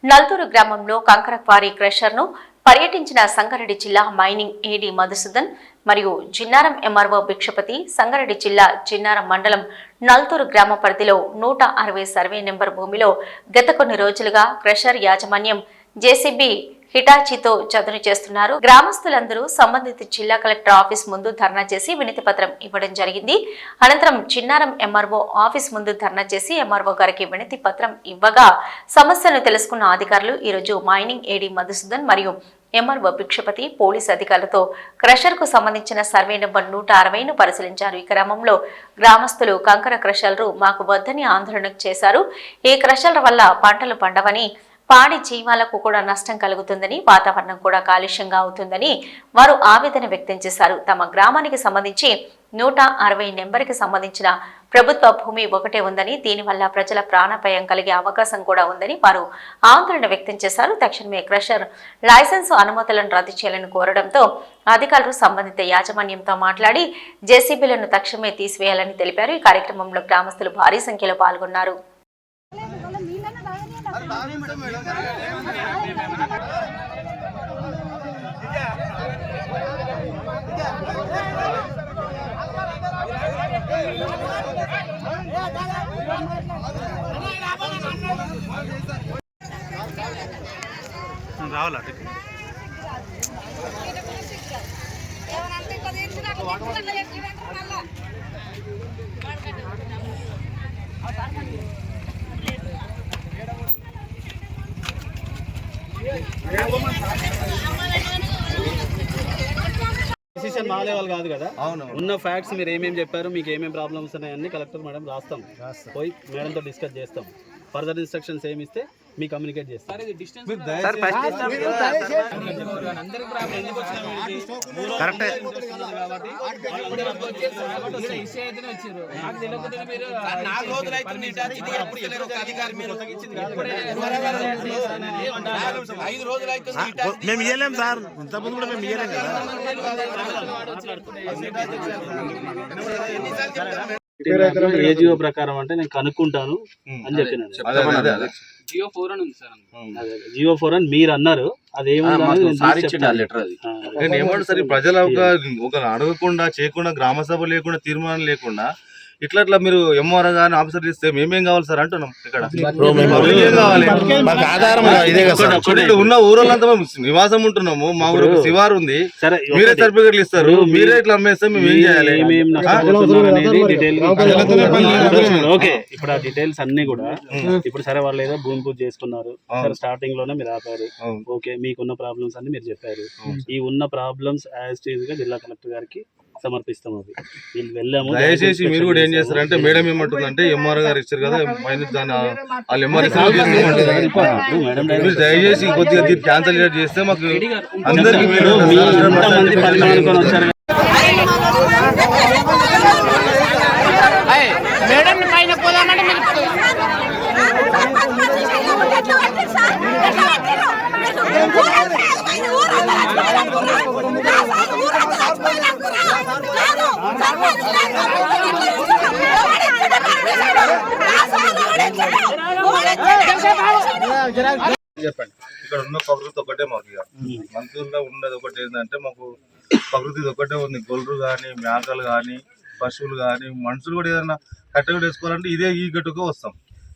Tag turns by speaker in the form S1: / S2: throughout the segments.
S1: నల్తూరు గ్రామంలో కంకర క్వారీ క్రషర్ను పర్యటించిన సంగారెడ్డి జిల్లా మైనింగ్ ఏడీ మధుసూదన్ మరియు జిన్నారం ఎంఆర్ఓ భిక్షపతి సంగారెడ్డి జిల్లా జిన్నారం మండలం నల్తూరు గ్రామ పరిధిలో 160 సర్వే నెంబర్ భూమిలో గత కొన్ని రోజులుగా క్రషర్ యాజమాన్యం జేసీబీ హిటాచీతో చదును చేస్తున్నారు. గ్రామస్తులందరూ సంబంధిత జిల్లా కలెక్టర్ ఆఫీస్ ముందు ధర్నా చేసి వినతి పత్రం ఇవ్వడం జరిగింది. అనంతరం చిన్నారం ఎంఆర్ఓ ఆఫీస్ ముందు ధర్నా చేసి ఎంఆర్ఓ గారికి వినతి పత్రం ఇవ్వగా సమస్యను తెలుసుకున్న అధికారులు ఈరోజు మైనింగ్ ఏడీ మధుసూదన్ మరియు ఎంఆర్ఓ భిక్షపతి పోలీసు అధికారులతో క్రషర్ కు సంబంధించిన సర్వే నెంబర్ 160ను పరిశీలించారు. ఈ క్రమంలో గ్రామస్తులు కంకర క్రషర్లు మాకు వద్దని ఆందోళన చేశారు. ఈ క్రషర్ల వల్ల పంటలు పండవని, పాడి జీవాలకు కూడా నష్టం కలుగుతుందని, వాతావరణం కూడా కాలుష్యంగా అవుతుందని వారు ఆవేదన వ్యక్తం చేశారు. తమ గ్రామానికి సంబంధించి 160 నెంబర్కి సంబంధించిన ప్రభుత్వ భూమి ఒకటే ఉందని, దీనివల్ల ప్రజల ప్రాణాపాయం కలిగే అవకాశం కూడా ఉందని వారు ఆందోళన వ్యక్తం చేశారు. తక్షణమే క్రషర్ లైసెన్సు అనుమతులను రద్దు చేయాలని కోరడంతో అధికారులు సంబంధిత యాజమాన్యంతో మాట్లాడి జేసీబీలను తక్షణమే తీసివేయాలని తెలిపారు. ఈ కార్యక్రమంలో గ్రామస్తులు భారీ సంఖ్యలో పాల్గొన్నారు.
S2: రావాలా డిసిషన్ మా లెవెల్ కాదు కదా. అవును, ఉన్న ఫ్యాక్ట్స్ మీరు ఏమేమి చెప్పారు, మీకు ఏమేమి ప్రాబ్లమ్స్ ఉన్నాయని కలెక్టర్ మేడం రాస్తాం, పోయి మేడంతో డిస్కస్ చేస్తాం. ఫర్దర్ ఇన్స్ట్రక్షన్స్ ఏమి ఇస్తే మీ కమ్యూనికేట్ చేస్తాం.
S3: మేము ఇయ్యలేం సార్, ఇంతకుముందు కూడా మేము ఇయ్యలేం కదా.
S2: ఏజిఓ ప్రకారం అంటే నేను కనుక్కుంటాను అని చెప్పినాను. జియో 4 అని మీరు అన్నారు.
S3: సరే ప్రజల ఒక అడగకుండా చేయకుండా గ్రామ సభ లేకుండా తీర్మానం లేకుండా ఇట్లా మీరు ఎంఆర్ఓ గాని ఆఫీసర్ ఇస్తే మేమేం కావాలి సార్ అంటున్నాం. ఇక్కడ ఉన్న ఊరోళ్ళంతా మేము నివాసం ఉంటున్నాము. మా ఊరు శివారు ఉంది, మీరే సర్టిఫికెట్లు ఇస్తారు, మీరే ఇట్లా అమ్మేస్తే మేము ఏం చేయాలి?
S2: ఓకే, ఇప్పుడు ఆ డీటెయిల్స్ అన్ని కూడా ఇప్పుడు సరే వాళ్ళు ఏదో భూమి పూజ చేసుకున్నారు, సరే స్టార్టింగ్ లోనే మీరు ఆపారు. ఓకే, మీకున్న ప్రాబ్లమ్స్ అన్ని మీరు చెప్పారు. ఈ ఉన్న ప్రాబ్లమ్స్ యాజ్ టీజ్ గా జిల్లా కలెక్టర్ గారికి సమర్పిస్తాం. అది వీళ్ళు వెళ్ళాము.
S3: దయచేసి మీరు కూడా ఏం చేస్తారంటే మేడం ఏమంటుందంటే ఎంఆర్ గారు ఇచ్చారు కదా, వాళ్ళు ఎంఆర్ దయచేసి కొద్దిగా క్యాన్సల్ చేస్తే మాకు అందరికి చెప్పండి. ఇక్కడ ఉన్న ప్రకృతి ఒకటే మాకు, ఇక మంత్రుల్లో ఉన్నది ఒకటి ఏంటంటే మాకు ప్రకృతి ఒకటే ఉంది. గొర్రెలు కానీ, మేకలు కానీ, పశువులు కానీ, మనుషులు కూడా ఏదైనా కట్టగడ వేసుకోవాలంటే ఇదే ఈ గట్టుగా వస్తాం,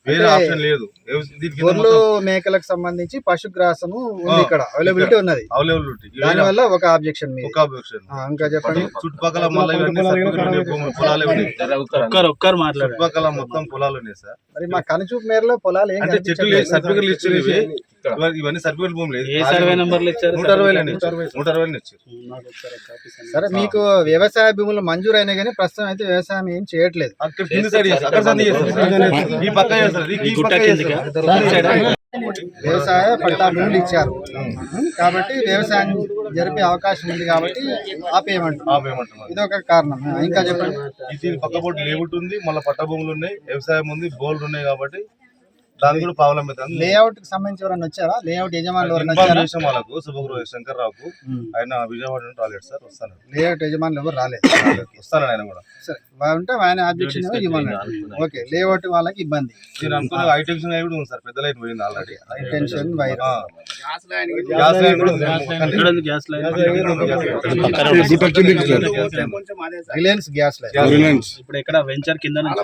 S3: వేరే ఆప్షన్ లేదు.
S4: గొర్రెలు మేకలకు సంబంధించి పశుగ్రాసము ఇక్కడ అవైలబిలిటీ ఉన్నది. దాని వల్ల ఒక ఆబ్జెక్షన్ ఇంకా చెప్పండి.
S3: చుట్టుపక్కల చుట్టుపక్కల మొత్తం పొలాలు ఉన్నాయి సార్.
S4: మరి మా కనుచూపు మేరలో పొలాలు
S3: అంటే చెట్లు సర్టిఫికెట్లు ఇచ్చారు, ఇవన్నీ సర్టిఫికెట్ భూమి లేదు. 160 ఇచ్చారు.
S4: సరే, మీకు వ్యవసాయ భూములు మంజూరు అయినా కానీ ప్రస్తుతం అయితే వ్యవసాయం ఏం చేయట్లేదు. వ్యవసాయ పట్టా భూములు ఇచ్చారు కాబట్టి వ్యవసాయం జరిపే అవకాశం ఉంది కాబట్టి ఆపేయమంటారు. ఇది ఒక కారణం. ఇంకా చెప్పండి.
S3: ఇది పక్క పోటీ లేవుట్ ఉంది, మళ్ళీ పట్ట భూములు ఉన్నాయి, వ్యవసాయం ఉంది, బోర్లు ఉన్నాయి కాబట్టి దాని కూడా ప్రాబ్లం అవుతుంది.
S4: లేఅవుట్ కి సంబంధించి ఎవరైనా వచ్చారా? లేఅవుట్ యజమానులు ఎవరైనా
S3: ఇన్ఫార్మ్
S4: వచ్చారా?
S3: చేసాం వాళ్ళకు, శుభగురు శంకర్రావుకు. ఆయన విజయవాడ నుండి రాలేదు సార్, వస్తాను.
S4: లేఅవుట్ యజమానులు ఎవరు రాలేదు.
S3: వస్తాను ఆయన కూడా.
S4: సరే ఉంటే ఆయన ఆబ్జెక్షన్ ఇవ్వండి. ఓకే, లేఅవుట్ వాళ్ళకి ఇబ్బంది.
S3: నేను అనుకున్న హైటెన్షన్ కూడా ఉంది సార్, పెద్ద లైన్ పోయింది already.
S4: Tension wire
S3: gas line కూడా ఉంది.
S2: ఎక్కడ ఉంది gas line?
S4: Reliance gas line
S2: ఇప్పుడు ఎక్కడ వెంచర్ కింద నుంచి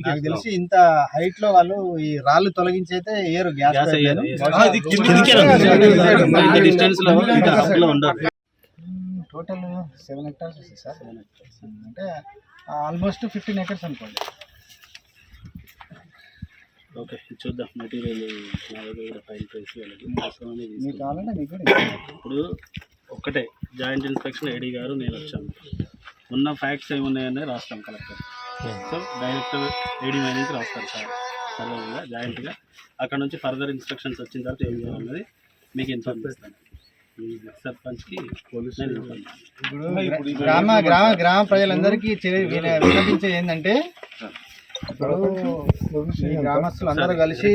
S4: నాకు తెలిసి ఇంత హైట్ లో వాళ్ళు ఈ రాళ్ళు తొలగించి అయితే ఏరు గ్యాస్
S2: గ్యాస్
S4: పైప్
S2: డిస్టెన్స్ లో ఇంకా up లో ఉండదు.
S4: టోటల్ 7 hectares వస్తుంది సార్. అంటే ఆల్మోస్ట్ 15 acres అనుకోండి.
S2: ఓకే, చూద్దాం. మెటీరియల్ నా దగ్గర కూడా ఫైల్ చేసి వాళ్ళకి అవసరమని
S4: మీకు
S2: తీసుకుంటాం.
S4: కావాలంటే మీకు కూడా ఇస్తాను.
S2: ఇప్పుడు ఒక్కటే జాయింట్ ఇన్స్పెక్షన్ ఏడీ గారు నేను వచ్చాము, ఉన్న ఫ్యాక్ట్స్ ఏమున్నాయని రాస్తాం కలెక్టర్. సో డైరెక్టర్ ఏడీ మైనింగ్కి రాస్తారు సార్, సర్వేగా జాయింట్గా. అక్కడ నుంచి ఫర్దర్ ఇన్స్ట్రక్షన్స్ వచ్చిన తర్వాత ఏం చేయాలన్నది మీకు ఇన్ఫార్మ్ చేస్తాను. సర్పంచ్కి పోలీస్
S4: ఇప్పుడు గ్రామ ప్రజలందరికీ విన్నపించేది ఏంటంటే, ఇప్పుడు ఈ గ్రామస్తులు అందరూ కలిసి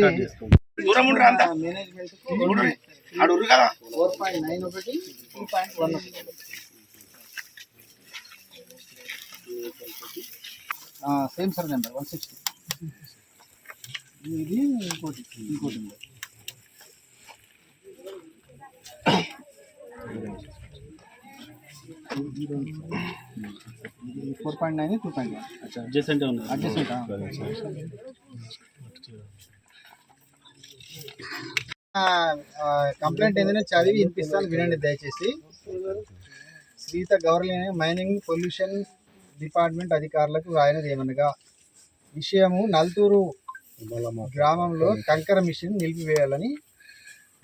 S4: మేనేజ్మెంట్ 4.9 ఒకటి 2.1 సేమ్ సార్ నెంబర్ 160. ఇది ఇంకోటి ఉంది. ఇది 4.9 2.1
S2: అడ్జసెంట్ ఉంది.
S4: కంప్లైంట్ ఏంటంటే చదివి వినిపిస్తాను, వినండి దయచేసి. శ్రీత గవర్నమెంట్ మైనింగ్ పొల్యూషన్ డిపార్ట్మెంట్ అధికారులకు రాయనది ఏమనగా, విషయము నల్తూరు గ్రామంలో కంకర మిషన్ నిలిపివేయాలని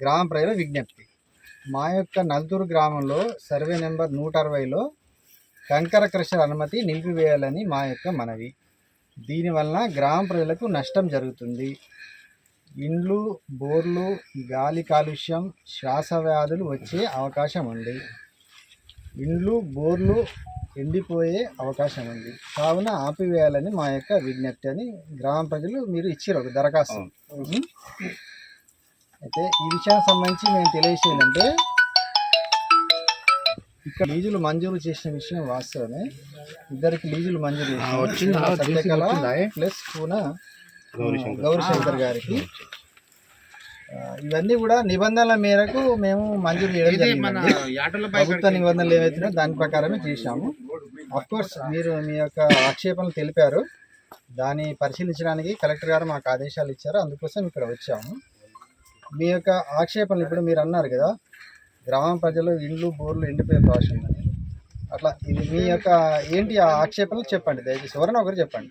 S4: గ్రామ ప్రజల విజ్ఞప్తి. మా యొక్క నల్తూరు గ్రామంలో సర్వే నెంబర్ 160లో కంకర క్రషర్ అనుమతి నిలిపివేయాలని మా యొక్క మనవి. దీనివలన గ్రామ ప్రజలకు నష్టం జరుగుతుంది. ఇండ్లు, బోర్లు, గాలి కాలుష్యం, శ్వాస వ్యాధులు వచ్చే అవకాశం ఉంది. ఇండ్లు, బోర్లు ఎండిపోయే అవకాశం ఉంది. కావున ఆపివేయాలని మా యొక్క విజ్ఞప్తి అని గ్రామ ప్రజలు మీరు ఇచ్చారు ఒక దరఖాస్తు. అయితే ఈ విషయానికి సంబంధించి మేము తెలియజేసేదంటే, ఇక్కడ లీజులు మంజూరు చేసిన విషయం వాస్తవమే. ఇద్దరికి లీజులు మంజూరు చేసిన సత్యకళ ప్లస్ పూన గౌరీశంకర్ గారికి. ఇవన్నీ కూడా నిబంధనల మేరకు మేము మంజూరు చేయడం జరిగింది. ప్రభుత్వ నిబంధనలు ఏవైతున్నాయో దాని ప్రకారమే చేశాము. అఫ్కోర్స్ మీరు మీ యొక్క ఆక్షేపణలు తెలిపారు, దాన్ని పరిశీలించడానికి కలెక్టర్ గారు మాకు ఆదేశాలు ఇచ్చారు, అందుకోసం ఇక్కడ వచ్చాము. మీ యొక్క ఆక్షేపణలు ఇప్పుడు మీరు అన్నారు కదా, గ్రామ ప్రజలు ఇండ్లు, బోర్లు ఎండిపోయే ప్రాసెస్ ఉందని. అట్లా ఇది మీ యొక్క ఏంటి ఆ ఆక్షేపణలు చెప్పండి దయచేసి, ఎవరైనా ఒకరు చెప్పండి.